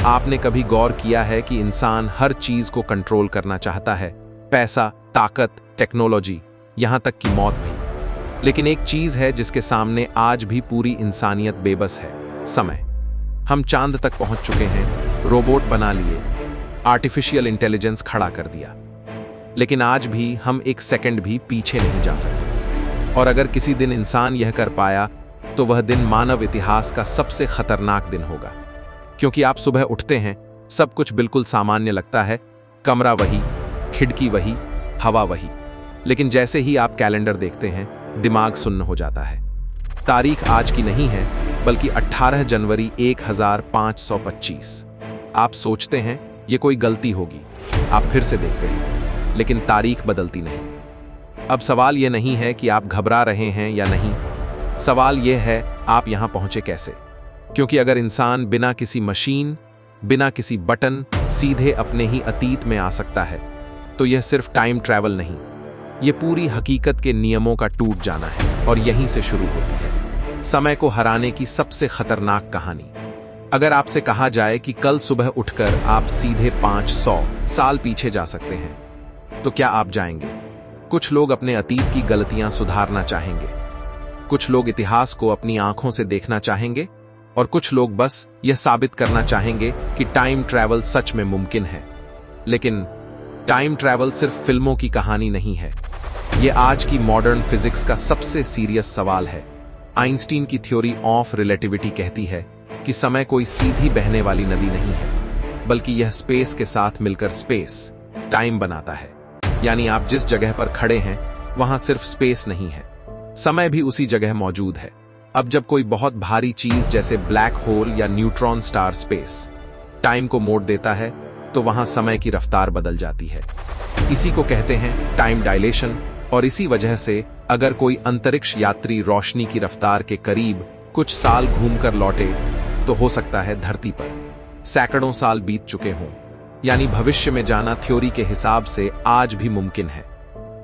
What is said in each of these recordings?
आपने कभी गौर किया है कि इंसान हर चीज को कंट्रोल करना चाहता है? पैसा, ताकत, टेक्नोलॉजी, यहां तक कि मौत भी। लेकिन एक चीज है जिसके सामने आज भी पूरी इंसानियत बेबस है: समय। हम चांद तक पहुंच चुके हैं, रोबोट बना लिए, आर्टिफिशियल इंटेलिजेंस खड़ा कर दिया, लेकिन आज भी हम एक सेकंड भी पीछे नहीं जा सकते। और अगर किसी दिन इंसान यह कर पाया तो वह दिन मानव इतिहास का सबसे खतरनाक दिन होगा। क्योंकि आप सुबह उठते हैं, सब कुछ बिल्कुल सामान्य लगता है, कमरा वही, खिड़की वही, हवा वही। लेकिन जैसे ही आप कैलेंडर देखते हैं, दिमाग सुन्न हो जाता है। तारीख आज की नहीं है, बल्कि 18 जनवरी 1525। आप सोचते हैं ये कोई गलती होगी, आप फिर से देखते हैं, लेकिन तारीख बदलती नहीं। अब सवाल यह नहीं है कि आप घबरा रहे हैं या नहीं, सवाल यह है आप यहां पहुंचे कैसे। क्योंकि अगर इंसान बिना किसी मशीन, बिना किसी बटन सीधे अपने ही अतीत में आ सकता है, तो यह सिर्फ टाइम ट्रैवल नहीं, यह पूरी हकीकत के नियमों का टूट जाना है। और यहीं से शुरू होती है समय को हराने की सबसे खतरनाक कहानी। अगर आपसे कहा जाए कि कल सुबह उठकर आप सीधे 500 साल पीछे जा सकते हैं, तो क्या आप जाएंगे? कुछ लोग अपने अतीत की गलतियां सुधारना चाहेंगे, कुछ लोग इतिहास को अपनी आंखों से देखना चाहेंगे, और कुछ लोग बस यह साबित करना चाहेंगे कि टाइम ट्रैवल सच में मुमकिन है। लेकिन टाइम ट्रैवल सिर्फ फिल्मों की कहानी नहीं है, यह आज की मॉडर्न फिजिक्स का सबसे सीरियस सवाल है। आइंस्टीन की थ्योरी ऑफ रिलेटिविटी कहती है कि समय कोई सीधी बहने वाली नदी नहीं है, बल्कि यह स्पेस के साथ मिलकर स्पेस टाइम बनाता है। यानी आप जिस जगह पर खड़े हैं, वहां सिर्फ स्पेस नहीं है, समय भी उसी जगह मौजूद है। अब जब कोई बहुत भारी चीज जैसे ब्लैक होल या न्यूट्रॉन स्टार स्पेस टाइम को मोड़ देता है, तो वहां समय की रफ्तार बदल जाती है। इसी को कहते हैं टाइम डायलेशन। और इसी वजह से अगर कोई अंतरिक्ष यात्री रोशनी की रफ्तार के करीब कुछ साल घूमकर लौटे, तो हो सकता है धरती पर सैकड़ों साल बीत चुके हों। यानी भविष्य में जाना थ्योरी के हिसाब से आज भी मुमकिन है।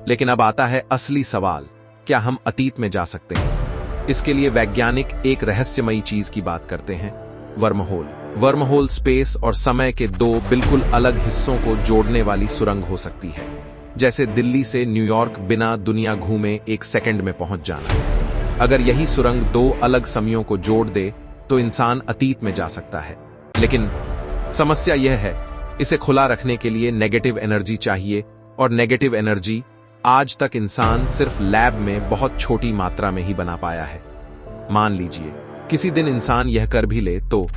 लेकिन अब आता है असली सवाल, क्या हम अतीत में जा सकते हैं? इसके लिए वैज्ञानिक एक रहस्यमयी चीज की बात करते हैं, वर्महोल। वर्महोल स्पेस और समय के दो बिल्कुल अलग हिस्सों को जोड़ने वाली सुरंग हो सकती है। जैसे दिल्ली से न्यूयॉर्क बिना दुनिया घूमे एक सेकंड में पहुंच जाना। अगर यही सुरंग दो अलग समयों को जोड़ दे, तो इंसान अतीत में जा सकता है। लेकिन समस्या यह है, इसे खुला रखने के लिए नेगेटिव एनर्जी चाहिए, और नेगेटिव एनर्जी आज तक इंसान सिर्फ लैब में बहुत छोटी मात्रा में ही बना पाया है। मान लीजिए किसी दिन इंसान यह कर भी ले, तो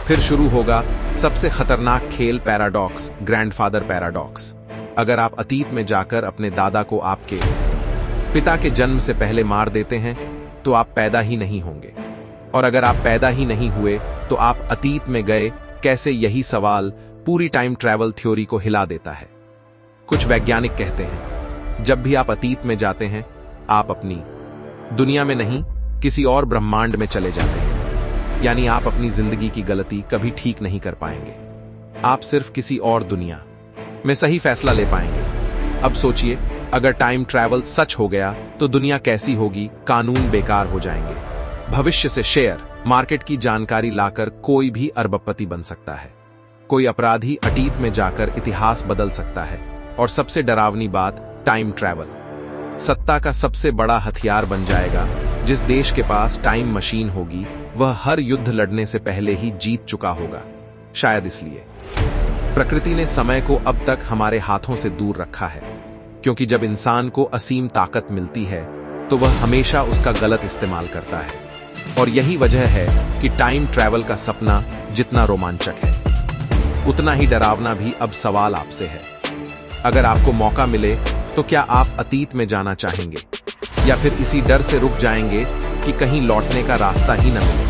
फिर शुरू होगा सबसे खतरनाक खेल, पैराडॉक्स, ग्रैंडफादर पैराडॉक्स। अगर आप अतीत में जाकर अपने दादा को आपके पिता के जन्म से पहले मार देते हैं, तो आप पैदा ही नहीं होंगे। और अगर आप पैदा ही नहीं हुए, तो आप अतीत में गए कैसे? यही सवाल पूरी टाइम ट्रैवल थ्योरी को हिला देता है। कुछ वैज्ञानिक कहते हैं जब भी आप अतीत में जाते हैं, आप अपनी दुनिया में नहीं, किसी और ब्रह्मांड में चले जाते हैं। यानी आप अपनी जिंदगी की गलती कभी ठीक नहीं कर पाएंगे, आप सिर्फ किसी और दुनिया में सही फैसला ले पाएंगे। अब सोचिए, अगर टाइम ट्रैवल सच हो गया तो दुनिया कैसी होगी? कानून बेकार हो जाएंगे। भविष्य से शेयर मार्केट की जानकारी लाकर कोई भी अरबपति बन सकता है। कोई अपराधी अतीत में जाकर इतिहास बदल सकता है। और सबसे डरावनी बात, टाइम ट्रैवल सत्ता का सबसे बड़ा हथियार बन जाएगा। जिस देश के पास टाइम मशीन होगी, वह हर युद्ध लड़ने से पहले ही जीत चुका होगा। शायद इसलिए प्रकृति ने समय को अब तक हमारे हाथों से दूर रखा है, क्योंकि जब इंसान को असीम ताकत मिलती है, तो वह हमेशा उसका गलत इस्तेमाल करता है। और यही वजह है कि टाइम ट्रैवल का सपना जितना रोमांचक है, उतना ही डरावना भी। अब सवाल आपसे है, अगर आपको मौका मिले तो क्या आप अतीत में जाना चाहेंगे, या फिर इसी डर से रुक जाएंगे कि कहीं लौटने का रास्ता ही न मिले?